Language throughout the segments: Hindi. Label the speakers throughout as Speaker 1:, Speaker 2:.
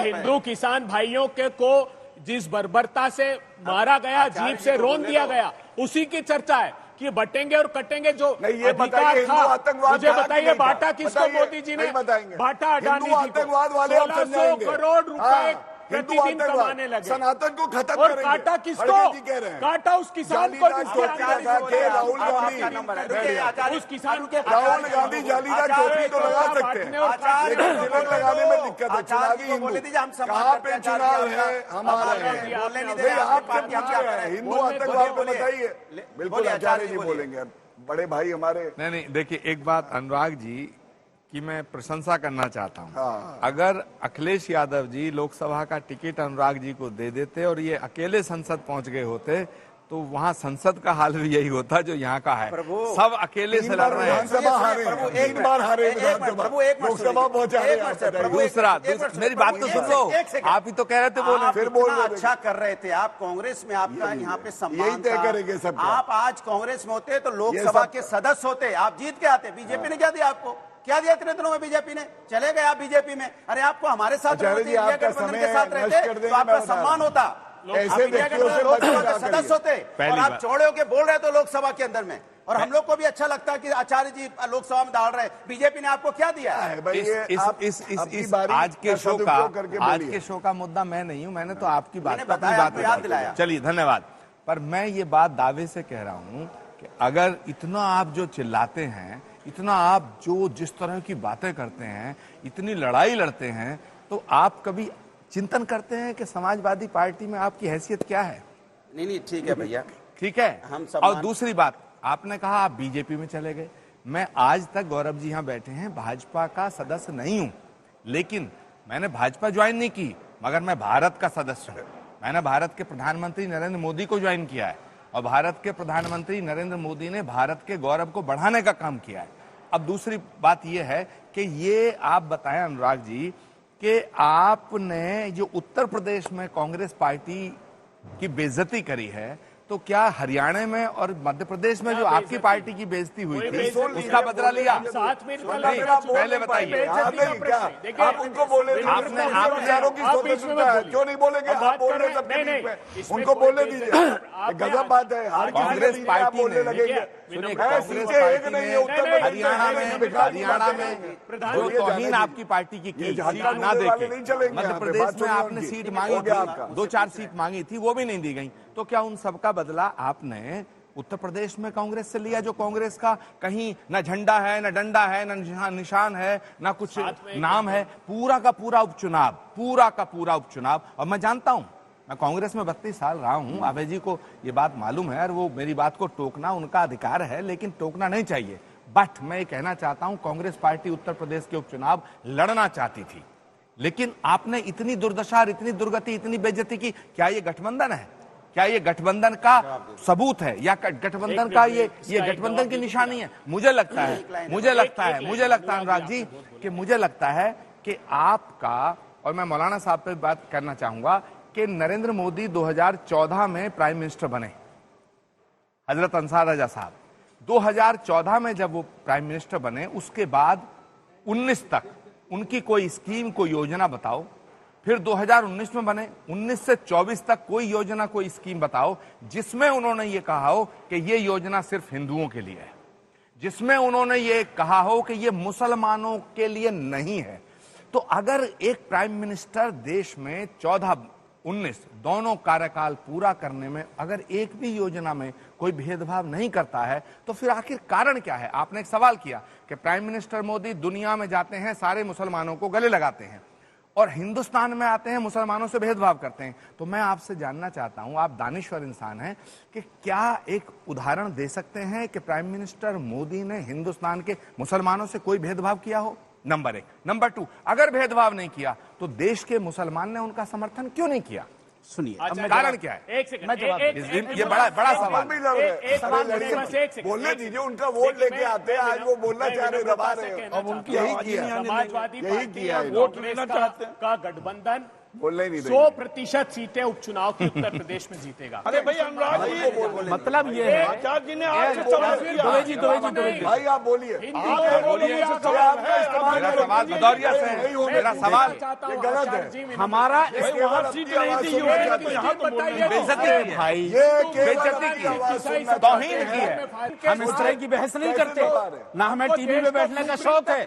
Speaker 1: हिंदू किसान भाइयों के को जिस बर्बरता से मारा गया, जीप से रोन दिया गया, उसी की चर्चा है कि बटेंगे और कटेंगे जो अधिकार था। मुझे बताइए बांटा किसको मोदी जी ने? बांटा अडानी जी को। 1600 करोड़ रुपए प्रतिदिन कमाने लगे।
Speaker 2: सनातन को खत्म
Speaker 1: और
Speaker 2: करेंगे।
Speaker 1: काटा किसको? काटा उस किसान को जिसके
Speaker 2: राहुल गांधी,
Speaker 1: उस किसान के
Speaker 2: राहुल गांधी जालीदार टोपी तो लगा सकते हैं, लेकिन तिलक लगाने में दिक्कत है। चुनावी हिंदू कहाँ पे चुनाव है हमारे? हिंदू आतंकवाद को बताइए। बिल्कुल आचार्य जी बोलेंगे, बड़े भाई हमारे।
Speaker 3: नहीं, देखिए एक बात अनुराग जी कि मैं प्रशंसा करना चाहता हूं। अगर अखिलेश यादव जी लोकसभा का टिकट अनुराग जी को दे देते और ये अकेले संसद पहुंच गए होते तो वहां संसद का हाल भी यही होता जो यहाँ का है। सब अकेले से लड़ रहे हैं।
Speaker 2: एक बार हारे, लोकसभा पहुंचा।
Speaker 3: दूसरा मेरी बात तो सुन लो, आप ही तो कह रहे थे बोले,
Speaker 4: फिर बोल अच्छा कर रहे थे आप कांग्रेस में, आपका यहाँ पे सम्मान
Speaker 2: यही तय करेंगे सब।
Speaker 4: आप आज कांग्रेस में होते तो लोकसभा के सदस्य होते, आप जीत के आते। बीजेपी ने क्या दिया आपको? क्या दिया इतने दिनों में? बीजेपी ने चले गए आप बीजेपी में। अरे आपको हमारे साथ गठबंधन के साथ रहते तो आपका सम्मान होता,
Speaker 2: ऐसे
Speaker 4: लोकसभा के सदस्य होते। और आप चौड़े होके बोल रहे तो लोकसभा के अंदर में, और हम लोग को भी अच्छा लगता है कि आचार्य जी लोकसभा में डाल रहे। बीजेपी ने आपको क्या दिया है?
Speaker 3: आज के शो का मुद्दा मैं नहीं हूं, मैंने तो आपकी बात
Speaker 4: याद दिलाया।
Speaker 3: चलिए धन्यवाद। पर मैं ये बात दावे से कह रहा हूं कि अगर इतना आप जो चिल्लाते हैं, इतना आप जो जिस तरह की बातें करते हैं, इतनी लड़ाई लड़ते हैं, तो आप कभी चिंतन करते हैं कि समाजवादी पार्टी में आपकी हैसियत क्या है?
Speaker 4: नहीं ठीक है भैया,
Speaker 3: ठीक है। और दूसरी बात, आपने कहा आप बीजेपी में चले गए। मैं आज तक, गौरव जी यहाँ बैठे हैं, भाजपा का सदस्य नहीं हूं, लेकिन मैंने भाजपा ज्वाइन नहीं की, मगर मैं भारत का सदस्य हूं। मैंने भारत के प्रधानमंत्री नरेंद्र मोदी को ज्वाइन किया है और भारत के प्रधानमंत्री नरेंद्र मोदी ने भारत के गौरव को बढ़ाने का काम किया है। अब दूसरी बात यह है कि ये आप बताएं अनुराग जी कि आपने जो उत्तर प्रदेश में कांग्रेस पार्टी की बेइज्जती करी है, तो क्या हरियाणा में और मध्य प्रदेश में जो आपकी पार्टी की बेइज्जती हुई थी उसका बदला लिया? पहले बताइए।
Speaker 2: आप उनको बोले आपने क्यों नहीं बोलेंगे? आप बोल रहे सब, उनको बोलने दीजिए। गजब बात है।
Speaker 3: कांग्रेस पार्टी
Speaker 2: बोलने लगेंगे।
Speaker 3: हरियाणा में जो तौहीन आपकी पार्टी की ना देके, मध्य प्रदेश में आपने सीट मांगी थी, 2-4 सीट मांगी थी, वो भी नहीं दी गई। तो क्या उन सबका बदला आपने उत्तर प्रदेश में कांग्रेस से लिया, जो कांग्रेस का कहीं न झंडा है, न डंडा है, न निशान है, न कुछ नाम है? पूरा का पूरा उपचुनाव। और मैं जानता हूं, मैं कांग्रेस में 32 साल रहा हूं, अभय जी को ये बात मालूम है और वो मेरी बात को टोकना उनका अधिकार है, लेकिन टोकना नहीं चाहिए। बट मैं ये कहना चाहता हूं, कांग्रेस पार्टी उत्तर प्रदेश के उपचुनाव लड़ना चाहती थी, लेकिन आपने इतनी दुर्दशा, इतनी दुर्गति, इतनी बेइज्जती की। क्या ये गठबंधन है? क्या ये गठबंधन का सबूत है या गठबंधन का ये गठबंधन की निशानी है? मुझे लगता है अनुराग जी कि मुझे लगता है कि आपका, और मैं मौलाना साहब पे बात करना चाहूंगा कि नरेंद्र मोदी 2014 में प्राइम मिनिस्टर बने, हजरत अंसार रजा साहब 2014 में जब वो प्राइम मिनिस्टर बने, उसके बाद 19 तक उनकी कोई स्कीम, कोई योजना बताओ। फिर 2019 में बने, 19 से 24 तक कोई योजना, कोई स्कीम बताओ जिसमें उन्होंने ये कहा हो कि ये योजना सिर्फ हिंदुओं के लिए है, जिसमें उन्होंने ये कहा हो कि ये मुसलमानों के लिए नहीं है। तो अगर एक प्राइम मिनिस्टर देश में 14-19 दोनों कार्यकाल पूरा करने में अगर एक भी योजना में कोई भेदभाव नहीं करता है, तो फिर आखिर कारण क्या है? आपने एक सवाल किया कि प्राइम मिनिस्टर मोदी दुनिया में जाते हैं, सारे मुसलमानों को गले लगाते हैं, और हिंदुस्तान में आते हैं, मुसलमानों से भेदभाव करते हैं। तो मैं आपसे जानना चाहता हूं, आप दानिश्वर इंसान हैं, कि क्या एक उदाहरण दे सकते हैं कि प्राइम मिनिस्टर मोदी ने हिंदुस्तान के मुसलमानों से कोई भेदभाव किया हो? नंबर 1। नंबर 2, अगर भेदभाव नहीं किया तो देश के मुसलमान ने उनका समर्थन क्यों नहीं किया?
Speaker 4: सुनिए,
Speaker 3: कारण क्या है?
Speaker 1: एक सेकंड,
Speaker 3: ये बड़ा सवाल।
Speaker 2: बोलने दीजिए, उनका वोट लेके आते हैं, आज वो बोलना चाह रहे, दबा रहे हैं। अब उनकी यही किया,
Speaker 1: समाजवादी पार्टी वोट लेना चाहते हैं का गठबंधन
Speaker 2: बोलने ही नहीं
Speaker 1: 100% सीटें उपचुनाव की उत्तर प्रदेश में जीतेगा।
Speaker 5: अरे भाई अनुराग जी,
Speaker 6: मतलब ये है
Speaker 5: आचार्य जी ने आपसे सवाल किया।
Speaker 6: दुबे जी
Speaker 2: भाई आप बोलिए।
Speaker 3: मेरा सवाल भदौरिया से है। मेरा सवाल
Speaker 2: गलत है।
Speaker 6: हमारा
Speaker 5: वहाँ सीट नहीं थी, यहाँ तो
Speaker 3: बेइज्जती की है
Speaker 6: भाई
Speaker 3: बेइज्जती की है, तौहीन की है।
Speaker 6: हम इस तरह की बहस नहीं करते ना, हमें टीवी पे बैठने का शौक है,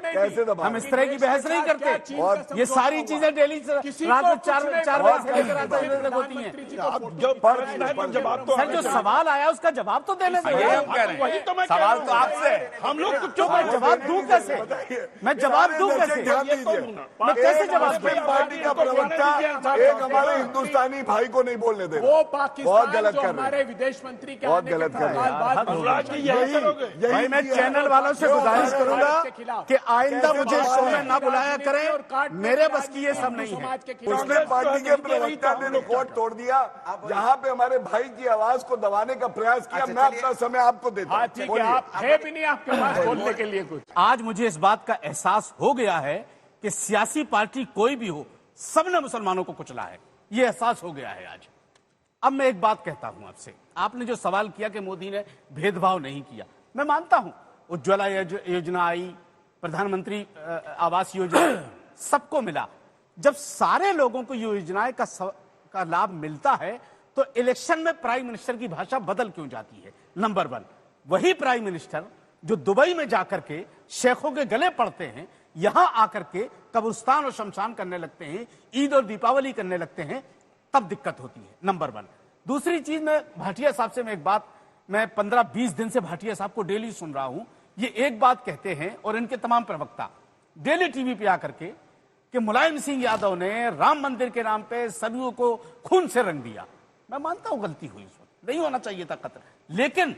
Speaker 6: हम इस तरह की बहस नहीं करते। ये सारी चीजें डेली रात में 4 बजे से लेकर 8 बजे तक होती हैं।
Speaker 5: जो प्रश्न है तो जवाब तो
Speaker 6: सर जो सवाल आया उसका जवाब तो देने दो।
Speaker 3: ये हम कह रहे
Speaker 5: वही तो मैं
Speaker 3: हैं,
Speaker 5: कह
Speaker 3: सवाल
Speaker 5: रहा
Speaker 3: तो
Speaker 5: हूं।
Speaker 3: आपसे
Speaker 5: हम लोग तो
Speaker 6: क्यों मैं जवाब दूं कैसे? मैं जवाब दूं कैसे?
Speaker 2: ध्यान दीजिए।
Speaker 6: मैं कैसे जवाब दूं?
Speaker 2: एक पार्टी का प्रवक्ता एक हमारे हिंदुस्तानी भाई को नहीं बोलने दे।
Speaker 1: वो
Speaker 2: बहुत
Speaker 1: पाकिस्तान
Speaker 2: गलत
Speaker 1: जो
Speaker 2: कर रहे हैं।
Speaker 1: हमारे विदेश मंत्री के
Speaker 2: बहुत
Speaker 1: आने के
Speaker 2: गलत कर रहे हैं।
Speaker 1: बाद
Speaker 5: अनुराग जी यही करोगे।
Speaker 6: भाई मैं चैनल वालों से गुजारिश करूंगा कि आइंदा मुझे शो में ना बुलाया करें, मेरे बस की ये सब नहीं है।
Speaker 2: उसने पार्टी के प्रवक्ता ने रिकॉर्ड तोड़ दिया, जहां पे हमारे भाई की आवाज को दबाने का प्रयास किया। मैं अपना समय आपको देता
Speaker 1: हाँ
Speaker 2: हूं।
Speaker 1: ठीक है, आप है भी नहीं आपके पास बोलने के लिए कुछ।
Speaker 6: आज मुझे इस बात का एहसास हो गया है कि सियासी पार्टी कोई भी हो, सबने मुसलमानों को कुचला है, ये एहसास हो गया है आज। अब मैं एक बात कहता हूं आपसे, आपने जो सवाल किया कि मोदी ने भेदभाव नहीं किया, मैं मानता हूं उज्ज्वला योजना आई, प्रधानमंत्री आवास योजना, सबको मिला। जब सारे लोगों को योजनाएं का लाभ मिलता है तो इलेक्शन में प्राइम मिनिस्टर की भाषा बदल क्यों जाती है? नंबर 1, वही प्राइम मिनिस्टर जो दुबई में जाकर के शेखों के गले पड़ते हैं, यहां आकर के कब्रिस्तान और शमशान करने लगते हैं, ईद और दीपावली करने लगते हैं, तब दिक्कत होती है। नंबर 1। दूसरी चीज, मैं भाटिया साहब से मैं 15-20 दिन से भाटिया साहब को डेली सुन रहा हूं। ये एक बात कहते हैं और इनके तमाम प्रवक्ता डेली टीवी पे आकर के कि मुलायम सिंह यादव ने राम मंदिर के नाम पे सरयू को खून से रंग दिया। मैं मानता हूं गलती हुई, उस वक्त नहीं होना चाहिए था कत्ल, लेकिन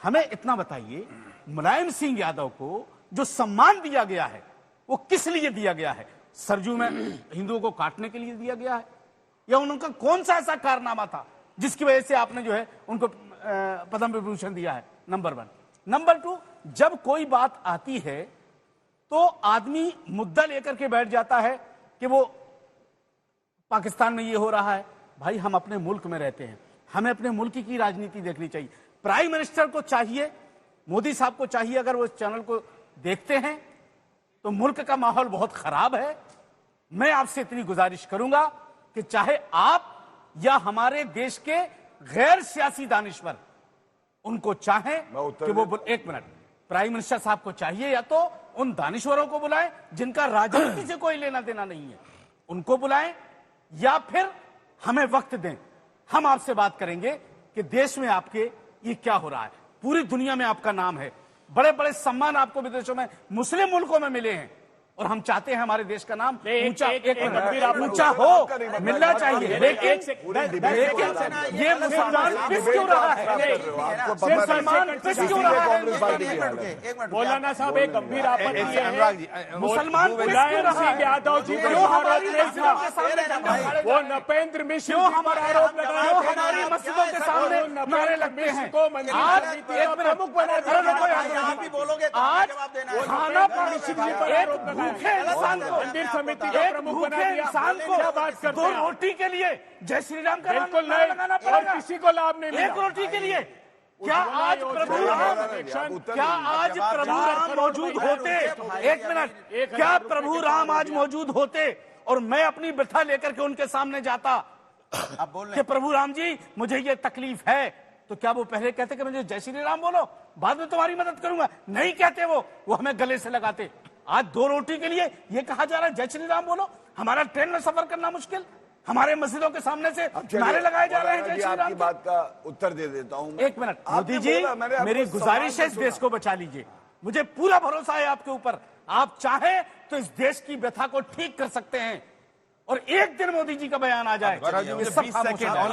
Speaker 6: हमें इतना बताइए, मुलायम सिंह यादव को जो सम्मान दिया गया है वो किस लिए दिया गया है? सरजू में हिंदुओं को काटने के लिए दिया गया है, या उनका कौन सा ऐसा कारनामा था जिसकी वजह से आपने जो है उनको पद्म विभूषण दिया है? नंबर 1। नंबर 2, जब कोई बात आती है तो आदमी मुद्दा लेकर के बैठ जाता है कि वो पाकिस्तान में ये हो रहा है। भाई हम अपने मुल्क में रहते हैं, हमें अपने मुल्क की राजनीति देखनी चाहिए। प्राइम मिनिस्टर को चाहिए, मोदी साहब को चाहिए, अगर वो इस चैनल को देखते हैं तो मुल्क का माहौल बहुत खराब है। मैं आपसे इतनी गुजारिश करूंगा कि चाहे आप या हमारे देश के गैर सियासी दानिश्वर उनको चाहें कि वो एक मिनट, प्राइम मिनिस्टर साहब को चाहिए या तो उन दानिश्वरों को बुलाएं जिनका राजनीति से कोई लेना देना नहीं है, उनको बुलाएं, या फिर हमें वक्त दें। हम आपसे बात करेंगे कि देश में आपके ये क्या हो रहा है। पूरी दुनिया में आपका नाम है, बड़े बड़े सम्मान आपको विदेशों में, मुस्लिम मुल्कों में मिले हैं, और हम चाहते हैं हमारे देश का नाम ऊंचा हो, मिलना चाहिए। लेकिन ये मुसलमान पिस क्यों रहा है? मुसलमान पिस क्यों रहा है?
Speaker 1: मौलाना साहब एक गंभीर आपत्ति है,
Speaker 6: मुसलमान
Speaker 1: मुलायम सिंह यादव जी
Speaker 6: क्यों हमारी मस्जिदों के सामने जाना है?
Speaker 1: वो नपेंद्र मिश्र
Speaker 6: क्यों हमारी मस्जिदों के सामने नारे लगते हैं? आज एक मिनट,
Speaker 4: आप ही बोलोगे तो
Speaker 6: आज
Speaker 4: जवाब देना है।
Speaker 6: खाना पानी भूखे इंसान को,
Speaker 1: मंदिर समिति का
Speaker 6: एक
Speaker 1: प्रमुख
Speaker 6: भूखे
Speaker 1: बना दिया।
Speaker 6: इंसान
Speaker 1: क्या बात
Speaker 6: को
Speaker 1: करते
Speaker 6: 2
Speaker 1: हैं आप?
Speaker 6: रोटी के लिए जय श्री राम का
Speaker 1: बिल्कुल
Speaker 6: नारा
Speaker 1: नहीं,
Speaker 6: लगाना
Speaker 1: और
Speaker 6: पड़ेगा।
Speaker 1: किसी को लाभ नहीं मिला।
Speaker 6: 1 रोटी के लिए क्या आज प्रभु राम मौजूद होते? एक मिनट, क्या प्रभु राम आज मौजूद होते और मैं अपनी व्यथा लेकर के उनके सामने जाता कि प्रभु राम जी मुझे ये तकलीफ है, तो क्या वो पहले कहते कि मुझे जय श्री राम बोलो, बाद में तुम्हारी मदद करूंगा? नहीं कहते, वो हमें गले से लगाते। आज 2 रोटी के लिए ये कहा जा रहा है जय श्री राम बोलो। हमारा ट्रेन में सफर करना मुश्किल, हमारे मस्जिदों के सामने से नारे लगाए जा रहे हैं जय श्री राम।
Speaker 2: आपकी बात का उत्तर दे देता हूं।
Speaker 6: 1 मिनट मोदी जी, मेरी गुजारिश है इस देश को बचा लीजिए। मुझे पूरा भरोसा है आपके ऊपर, आप चाहें तो इस देश की व्यथा को ठीक कर सकते हैं, और एक दिन मोदी जी का बयान आ जाए, ये सब खामोश हो जाए।